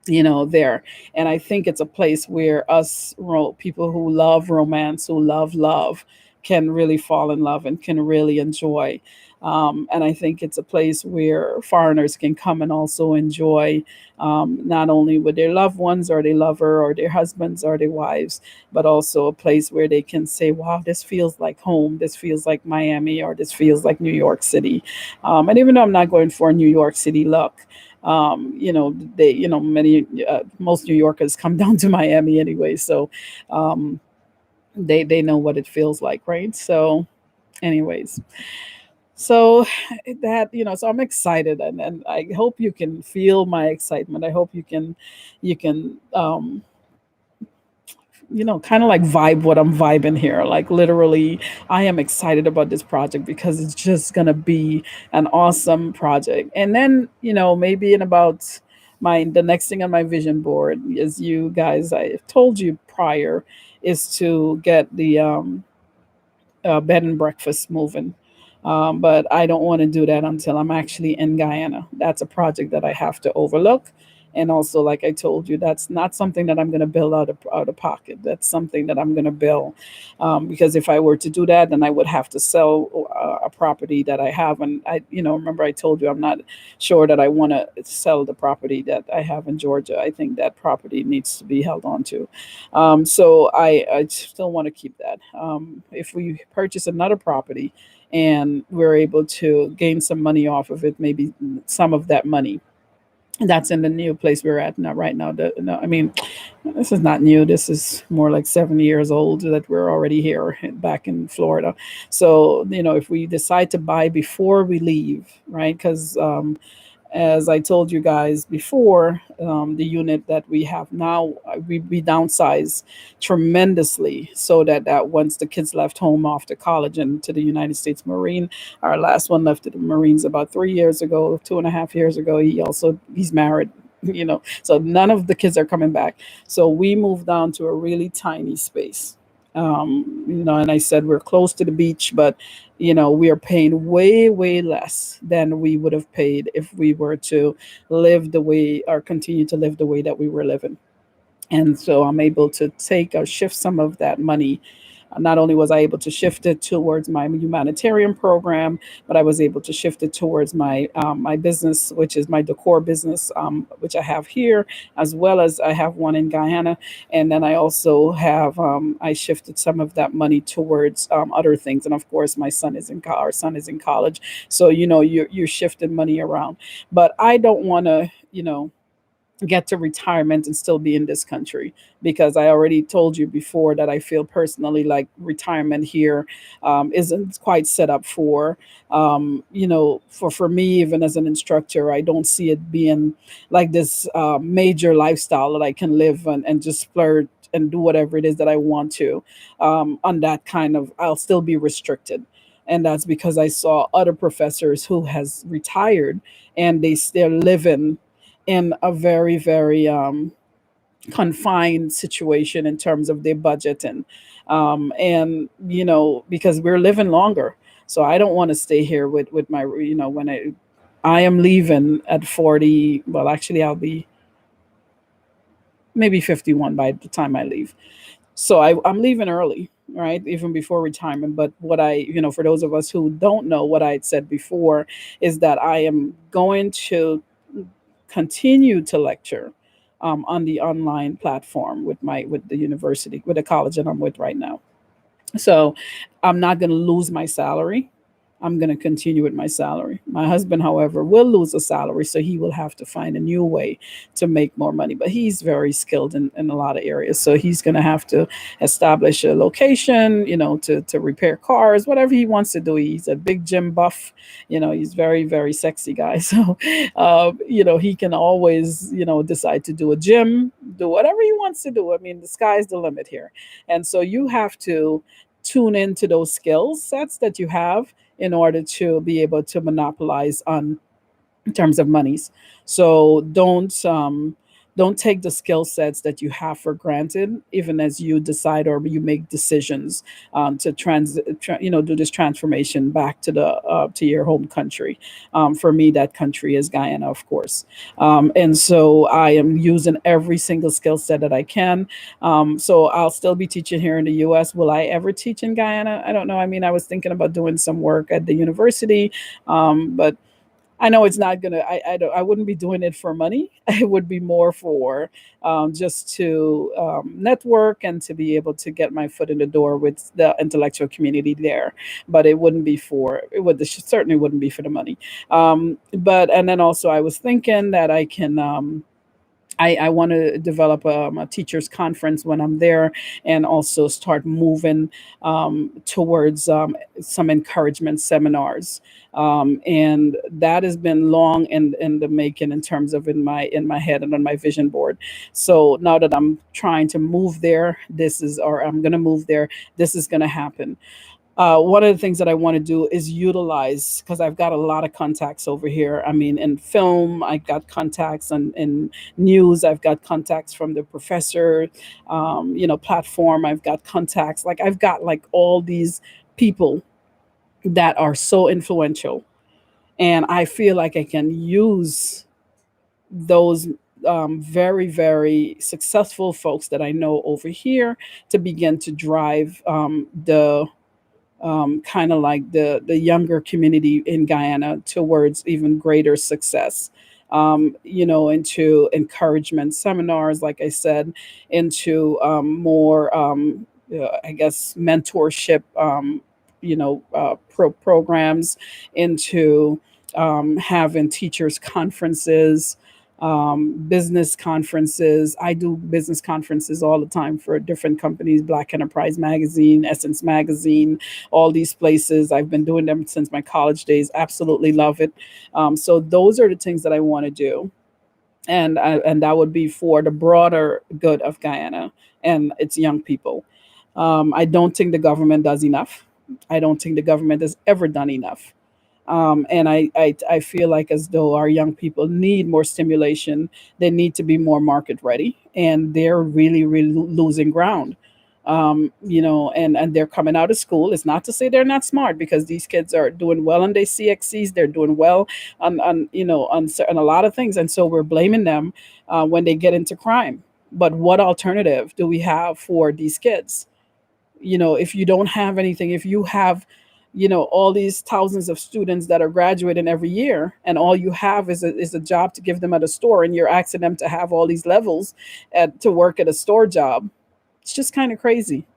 S1: There. And I think it's a place where us people who love romance, who love love, can really fall in love and can really enjoy. And I think it's a place where foreigners can come and also enjoy, not only with their loved ones or their lover or their husbands or their wives, but also a place where they can say, wow, this feels like home. This feels like Miami, or this feels like New York City. And even though I'm not going for a New York City look, many most New Yorkers come down to Miami anyway, so um, they know what it feels like, right? So, anyways, so so I'm excited, and I hope you can feel my excitement. I hope you can kind of like vibe what I'm vibing here. Like literally, I am excited about this project because it's just gonna be an awesome project. And then, maybe in about the next thing on my vision board, as you guys, I told you prior, is to get the bed and breakfast moving. But I don't want to do that until I'm actually in Guyana. That's a project that I have to overlook. And also, like I told you, that's not something that I'm going to build out of pocket. That's something that I'm going to build, because if I were to do that, then I would have to sell a property that I have. And remember I told you I'm not sure that I want to sell the property that I have in Georgia. I think that property needs to be held on to. So I still want to keep that. If we purchase another property and we're able to gain some money off of it, maybe some of that money that's in the new place we're at now, right now. No, I mean, this is not new. This is more like 7 years old that we're already here back in Florida. So, if we decide to buy before we leave, right? Because as I told you guys before, the unit that we have now, we downsized tremendously, so that once the kids left home after college and to the United States Marine, our last one left to the Marines about 3 years ago, 2.5 years ago. He's married. So none of the kids are coming back. So we moved down to a really tiny space. And I said we're close to the beach, but we are paying way, way less than we would have paid if we were to live the way or continue to live the way that we were living. And so I'm able to take or shift some of that money. Not only was I able to shift it towards my humanitarian program, but I was able to shift it towards my business, which is my decor business, which I have here, as well as I have one in Guyana. And then I also have I shifted some of that money towards other things. And of course, our son is in college, so you're shifting money around. But I don't want to get to retirement and still be in this country, because I already told you before that I feel personally like retirement here isn't quite set up for me. Even as an instructor, I don't see it being like this major lifestyle that I can live and just splurge and do whatever it is that I want to. On that kind of, I'll still be restricted. And that's because I saw other professors who has retired, and they're living in a very, very confined situation in terms of their budget. And because we're living longer, so I don't want to stay here with my, when I am leaving at 40. Well, actually, I'll be maybe 51 by the time I leave. So I'm leaving early, right? Even before retirement. But for those of us who don't know, what I had said before is that I am going to continue to lecture on the online platform with the university, with the college that I'm with right now. So I'm not going to lose my salary. I'm going to continue with my salary. My husband, however, will lose a salary, so he will have to find a new way to make more money. But he's very skilled in a lot of areas, so he's going to have to establish a location, to repair cars, whatever he wants to do. He's a big gym buff, he's very, very sexy guy. So, he can always, decide to do a gym, do whatever he wants to do. I mean, the sky's the limit here. And so you have to tune into those skill sets that you have in order to be able to monopolize on in terms of monies. So don't take the skill sets that you have for granted, even as you decide or you make decisions to do this transformation back to your home country. For me, that country is Guyana, of course, and so I am using every single skill set that I can. So I'll still be teaching here in the U.S. Will I ever teach in Guyana? I don't know. I mean, I was thinking about doing some work at the university, but I know it's not gonna. I wouldn't be doing it for money. It would be more for just to network and to be able to get my foot in the door with the intellectual community there. But it wouldn't be for. It would certainly wouldn't be for the money. But and then also I was thinking that I can. I want to develop a teachers conference when I'm there, and also start moving towards some encouragement seminars. And that has been long in the making in terms of in my head and on my vision board. So now that I'm trying to move there, or I'm going to move there, this is going to happen. One of the things that I want to do is utilize, because I've got a lot of contacts over here. I mean, in film, I've got contacts, and in news, I've got contacts from the professor, platform. I've got contacts. Like I've got like all these people that are so influential, and I feel like I can use those very, very successful folks that I know over here to begin to drive the kind of like the younger community in Guyana towards even greater success. Into encouragement seminars, like I said, into more, I guess, mentorship, programs, into having teachers conferences, business conferences. I do business conferences all the time for different companies, Black Enterprise Magazine, Essence Magazine, all these places. I've been doing them since my college days. Absolutely love it. So those are the things that I want to do. And that would be for the broader good of Guyana and its young people. I don't think the government does enough. I don't think the government has ever done enough. And I feel like as though our young people need more stimulation. They need to be more market ready, and they're really, really losing ground. And they're coming out of school. It's not to say they're not smart, because these kids are doing well on their CXCs. They're doing well on a lot of things, and so we're blaming them when they get into crime. But what alternative do we have for these kids? If you don't have anything, if you have all these thousands of students that are graduating every year, and all you have is a job to give them at a store, and you're asking them to have all these levels to work at a store job. It's just kind of crazy.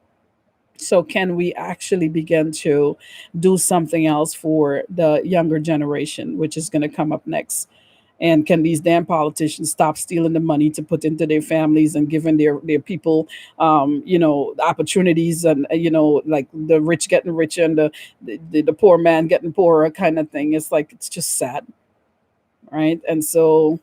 S1: So can we actually begin to do something else for the younger generation, which is going to come up next? And can these damn politicians stop stealing the money to put into their families and giving their people, opportunities, and, like the rich getting richer and the poor man getting poorer kind of thing. It's like, it's just sad. Right. And so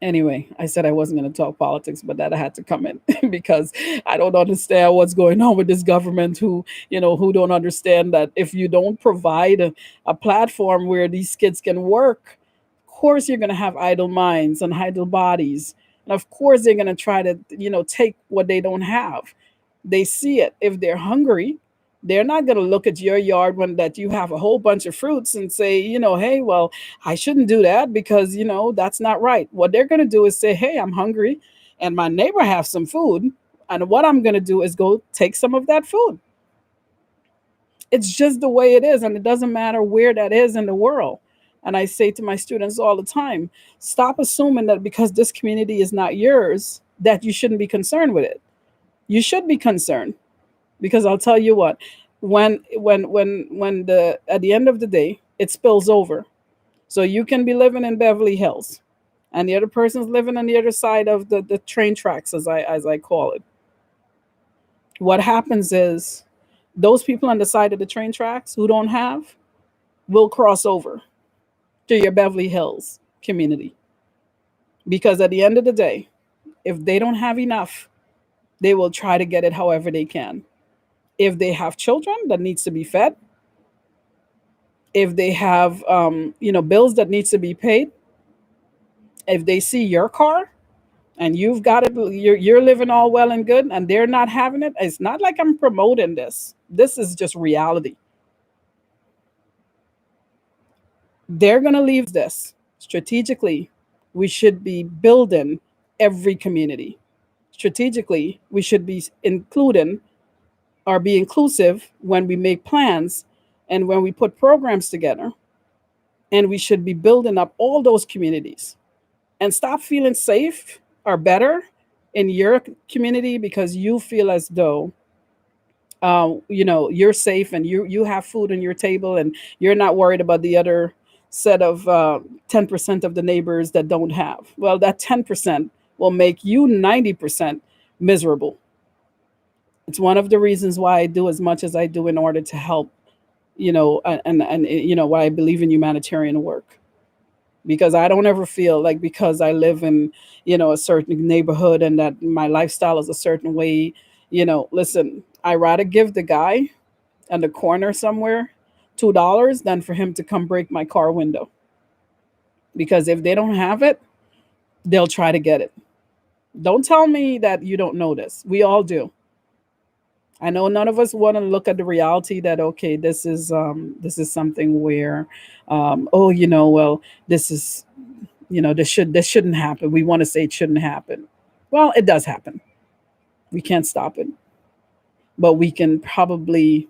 S1: anyway, I said I wasn't going to talk politics, but that I had to come in because I don't understand what's going on with this government, who don't understand that if you don't provide a platform where these kids can work, of course you're going to have idle minds and idle bodies. And of course they're going to try to, take what they don't have. They see it. If they're hungry, they're not going to look at your yard when that you have a whole bunch of fruits and say, hey, well, I shouldn't do that because, that's not right. What they're going to do is say, hey, I'm hungry and my neighbor has some food. And what I'm going to do is go take some of that food. It's just the way it is. And it doesn't matter where that is in the world. And I say to my students all the time, stop assuming that because this community is not yours, that you shouldn't be concerned with it. You should be concerned, because I'll tell you what, When the at the end of the day it spills over, so you can be living in Beverly Hills and the other person's living on the other side of the train tracks, as I call it. What happens is those people on the side of the train tracks who don't have will cross over to your Beverly Hills community, because at the end of the day, if they don't have enough, they will try to get it however they can. If they have children that needs to be fed, if they have bills that needs to be paid, if they see your car and you've got it, you're living all well and good, and they're not having it. It's not like I'm promoting this. This is just reality. They're going to leave this strategically. We should be building every community. Strategically, we should be including or be inclusive when we make plans and when we put programs together. And we should be building up all those communities and stop feeling safe or better in your community because you feel as though you're safe and you have food on your table and you're not worried about the other set of 10% of the neighbors that don't have. Well, that 10% will make you 90% miserable. It's one of the reasons why I do as much as I do in order to help, and why I believe in humanitarian work, because I don't ever feel like because I live in, a certain neighborhood and that my lifestyle is a certain way. Listen, I rather give the guy on the corner somewhere $2 than for him to come break my car window. Because if they don't have it, they'll try to get it. Don't tell me that you don't know this. We all do. I know none of us want to look at the reality that okay, this is something where, oh, well, this is, this shouldn't happen. We want to say it shouldn't happen. Well, it does happen. We can't stop it, but we can probably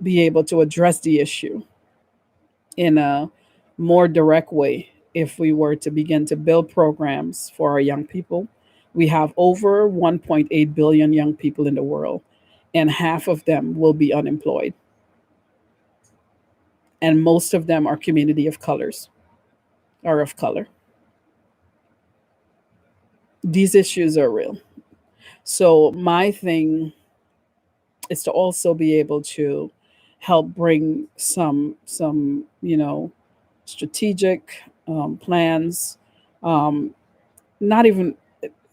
S1: be able to address the issue in a more direct way if we were to begin to build programs for our young people. We have over 1.8 billion young people in the world, and half of them will be unemployed. And most of them are community of colors or of color. These issues are real. So my thing is to also be able to help bring some strategic plans. Um, Not even,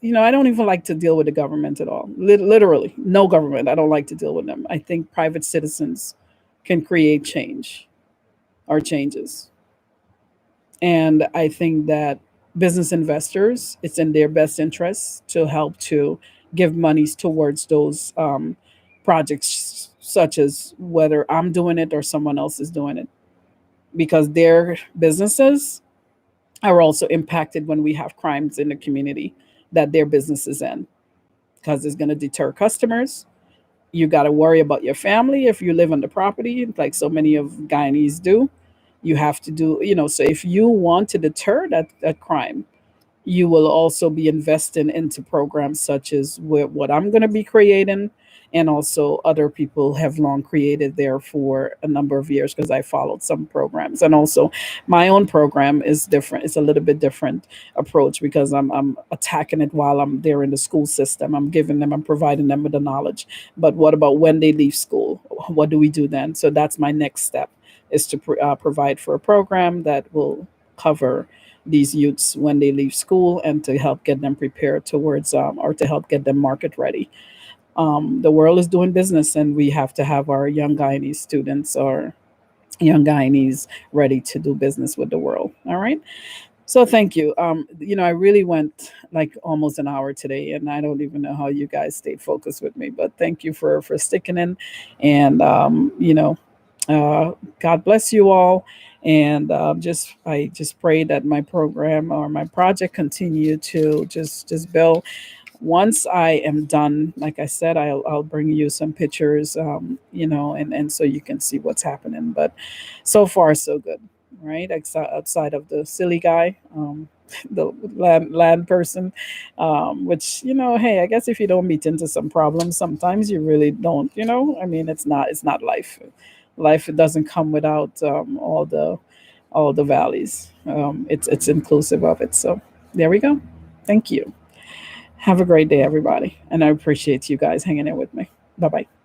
S1: I don't even like to deal with the government at all. Literally, no government. I don't like to deal with them. I think private citizens can create change or changes. And I think that business investors, it's in their best interest to help to give monies towards those projects, such as whether I'm doing it or someone else is doing it, because their businesses are also impacted when we have crimes in the community that their business is in, because it's going to deter customers. You got to worry about your family if you live on the property, like so many of Guyanese do. You have to do, so if you want to deter that crime, you will also be investing into programs such as what I'm going to be creating, and also other people have long created there for a number of years, because I followed some programs. And also my own program is different. It's a little bit different approach, because I'm attacking it while I'm there in the school system. I'm providing them with the knowledge. But what about when they leave school? What do we do then? So that's my next step, is to provide for a program that will cover these youths when they leave school, and to help get them prepared towards, or to help get them market ready. The world is doing business, and we have to have our young Guyanese students or young Guyanese ready to do business with the world. All right. So thank you. I really went like almost an hour today, and I don't even know how you guys stayed focused with me. But thank you for sticking in, and uh, God bless you all. And I just pray that my program or my project continue to just build. Once I am done, like I said, I'll bring you some pictures, and so you can see what's happening. But so far, so good, right? Outside of the silly guy, the land person, which, hey, I guess if you don't meet into some problems, sometimes you really don't. I mean, it's not life. Life doesn't come without all the valleys. It's inclusive of it. So there we go. Thank you. Have a great day, everybody, and I appreciate you guys hanging in with me. Bye bye.